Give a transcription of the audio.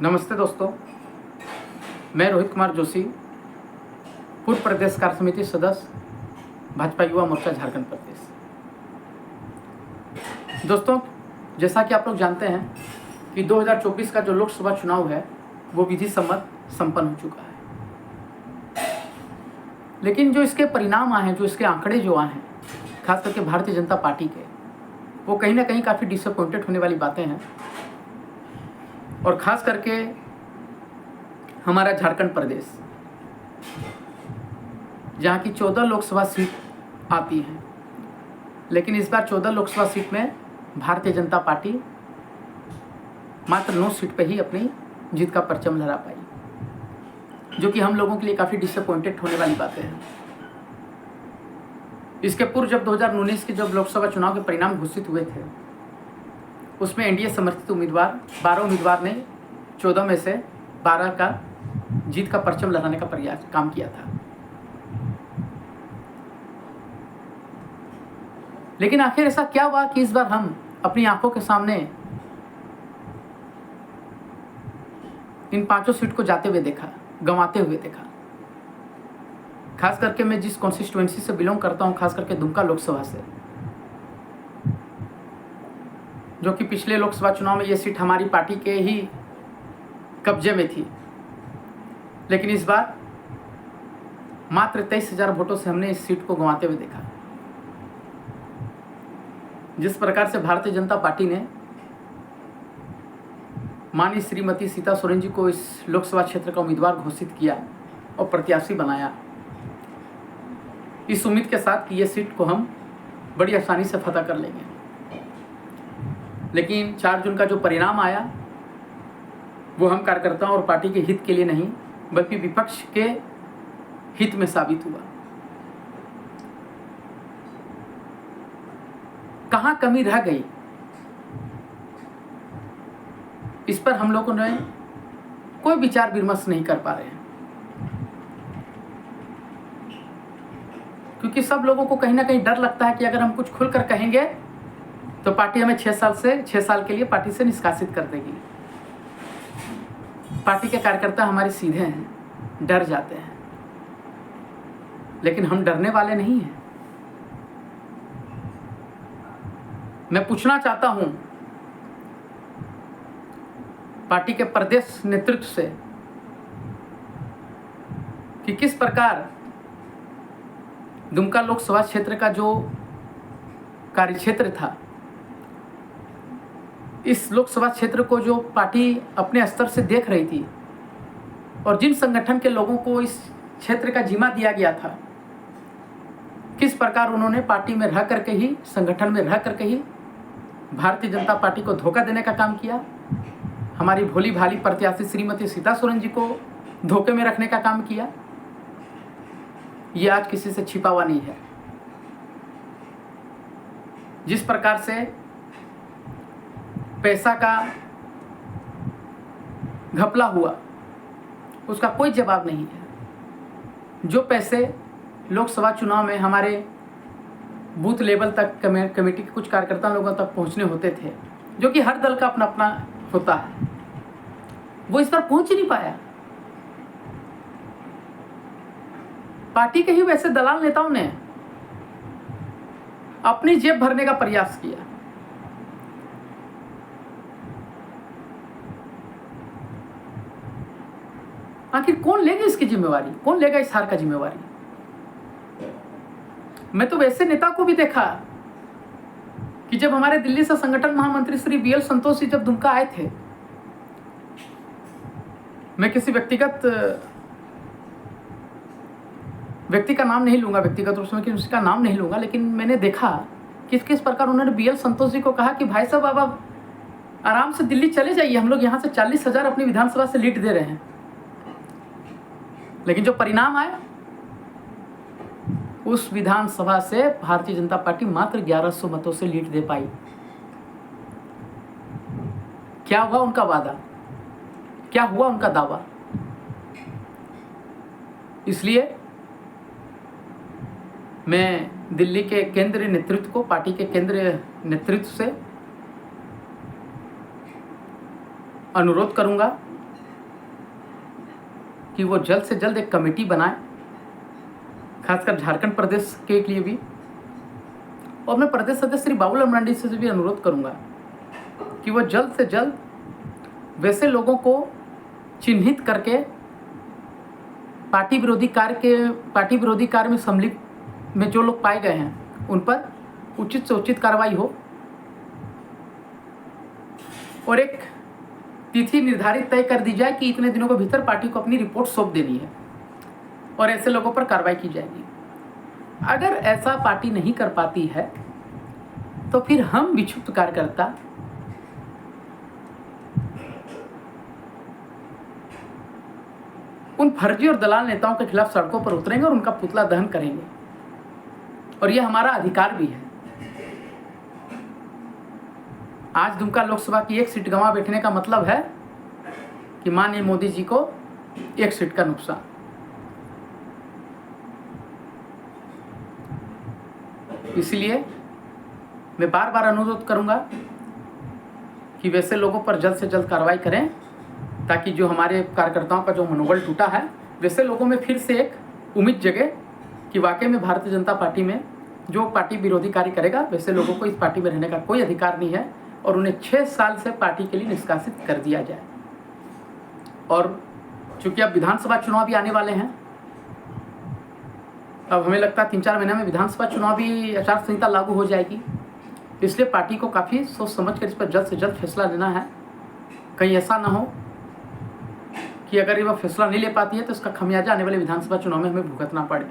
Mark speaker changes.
Speaker 1: नमस्ते दोस्तों, मैं रोहित कुमार जोशी, पूर्व प्रदेश कार्य समिति सदस्य, भाजपा युवा मोर्चा झारखंड प्रदेश। दोस्तों, जैसा कि आप लोग जानते हैं कि 2024 का जो लोकसभा चुनाव है वो विधि सम्मत संपन्न हो चुका है, लेकिन जो इसके परिणाम आए हैं, जो इसके आंकड़े जो आए हैं, खास करके भारतीय जनता पार्टी के, वो कहीं ना कहीं काफ़ी डिसअपॉइंटेड होने वाली बातें हैं। और ख़ास करके हमारा झारखंड प्रदेश, जहाँ की 14 लोकसभा सीट आती हैं, लेकिन इस बार 14 लोकसभा सीट में भारतीय जनता पार्टी मात्र 9 सीट पे ही अपनी जीत का परचम लहरा पाई, जो कि हम लोगों के लिए काफ़ी डिसअपॉइंटेड होने वाली बातें हैं। इसके पूर्व जब 2019 के जब लोकसभा चुनाव के परिणाम घोषित हुए थे, उसमें एनडीए समर्थित उम्मीदवार 12 उम्मीदवार ने 14 में से 12 का जीत का परचम लहराने का प्रयास काम किया था। लेकिन आखिर ऐसा क्या हुआ कि इस बार हम अपनी आंखों के सामने इन 5 सीट को जाते हुए देखा, गंवाते हुए देखा। खास करके मैं जिस कॉन्स्टिट्यूएंसी से बिलोंग करता हूं, खास करके दुमका लोकसभा से, जो कि पिछले लोकसभा चुनाव में ये सीट हमारी पार्टी के ही कब्जे में थी, लेकिन इस बार मात्र 23,000 वोटों से हमने इस सीट को गंवाते हुए देखा। जिस प्रकार से भारतीय जनता पार्टी ने माननीय श्रीमती सीता सोरेन जी को इस लोकसभा क्षेत्र का उम्मीदवार घोषित किया और प्रत्याशी बनाया, इस उम्मीद के साथ कि ये सीट को हम बड़ी आसानी से फतह कर लेंगे। लेकिन 4 जून का जो परिणाम आया वो हम कार्यकर्ताओं और पार्टी के हित के लिए नहीं, बल्कि विपक्ष के हित में साबित हुआ। कहां कमी रह गई, इस पर हम लोगों ने कोई विचार विमर्श नहीं कर पा रहे हैं, क्योंकि सब लोगों को कहीं ना कहीं डर लगता है कि अगर हम कुछ खुलकर कहेंगे तो पार्टी हमें 6 साल के लिए पार्टी से निष्कासित कर देगी। पार्टी के कार्यकर्ता हमारे सीधे हैं, डर जाते हैं, लेकिन हम डरने वाले नहीं हैं। मैं पूछना चाहता हूं पार्टी के प्रदेश नेतृत्व से कि किस प्रकार दुमका लोकसभा क्षेत्र का जो कार्यक्षेत्र था, इस लोकसभा क्षेत्र को जो पार्टी अपने स्तर से देख रही थी और जिन संगठन के लोगों को इस क्षेत्र का जिम्मा दिया गया था, किस प्रकार उन्होंने पार्टी में रह करके ही, संगठन में रह करके ही भारतीय जनता पार्टी को धोखा देने का काम किया, हमारी भोली भाली प्रत्याशी श्रीमती सीता सोरेन जी को धोखे में रखने का काम किया। ये आज किसी से छिपा हुआ नहीं है। जिस प्रकार से पैसा का घपला हुआ, उसका कोई जवाब नहीं है। जो पैसे लोकसभा चुनाव में हमारे बूथ लेवल तक कमेटी के कुछ कार्यकर्ता लोगों तक पहुंचने होते थे, जो कि हर दल का अपना अपना होता है, वो इस बार पहुंच ही नहीं पाया। पार्टी के ही वैसे दलाल नेताओं ने अपनी जेब भरने का प्रयास किया। आखिर कौन लेगा इसकी जिम्मेवारी, कौन लेगा इस हार का जिम्मेवारी? मैं तो वैसे नेता को भी देखा कि जब हमारे दिल्ली से संगठन महामंत्री श्री बीएल संतोष जी जब दुमका आए थे, मैं किसी व्यक्ति का नाम नहीं लूंगा, व्यक्तिगत रूप से उसका नाम नहीं लूंगा, लेकिन मैंने देखा किस प्रकार उन्होंने बीएल संतोष जी को कहा कि भाई साहब आप आराम से दिल्ली चले जाइए, हम लोग यहाँ से 40,000 अपनी विधानसभा से लीड दे रहे हैं। लेकिन जो परिणाम आया, उस विधानसभा से भारतीय जनता पार्टी मात्र 1100 मतों से लीड दे पाई। क्या हुआ उनका वादा, क्या हुआ उनका दावा? इसलिए मैं दिल्ली के केंद्रीय नेतृत्व को, पार्टी के केंद्रीय नेतृत्व से अनुरोध करूंगा कि वो जल्द से जल्द एक कमेटी बनाए, खासकर झारखंड प्रदेश के लिए भी। और मैं प्रदेश सदस्य श्री बाबूलाल मरांडी से भी अनुरोध करूंगा कि वो जल्द से जल्द वैसे लोगों को चिन्हित करके पार्टी विरोधी कार्य में सम्मिलित में जो लोग पाए गए हैं उन पर उचित से उचित कार्रवाई हो और एक तिथि निर्धारित तय कर दी जाए कि इतने दिनों के भीतर पार्टी को अपनी रिपोर्ट सौंप देनी है और ऐसे लोगों पर कार्रवाई की जाएगी। अगर ऐसा पार्टी नहीं कर पाती है तो फिर हम विक्षुब्ध कार्यकर्ता उन फर्जी और दलाल नेताओं के खिलाफ सड़कों पर उतरेंगे और उनका पुतला दहन करेंगे, और यह हमारा अधिकार भी है। आज दुमका लोकसभा की एक सीट गंवा बैठने का मतलब है कि माननीय मोदी जी को एक सीट का नुकसान। इसलिए मैं बार बार अनुरोध करूंगा कि वैसे लोगों पर जल्द से जल्द कार्रवाई करें, ताकि जो हमारे कार्यकर्ताओं का जो मनोबल टूटा है, वैसे लोगों में फिर से एक उम्मीद जगे कि वाकई में भारतीय जनता पार्टी में जो पार्टी विरोधी कार्य करेगा, वैसे लोगों को इस पार्टी में रहने का कोई अधिकार नहीं है और उन्हें 6 साल से पार्टी के लिए निष्कासित कर दिया जाए। और चूंकि अब विधानसभा चुनाव भी आने वाले हैं, अब हमें लगता है 3-4 महीने में विधानसभा चुनाव भी आचार संहिता लागू हो जाएगी, इसलिए पार्टी को काफ़ी सोच समझ कर इस पर जल्द से जल्द फैसला लेना है। कहीं ऐसा ना हो कि अगर ये वह फैसला नहीं ले पाती है तो इसका खमियाजा आने वाले विधानसभा चुनाव में हमें भुगतना पड़े।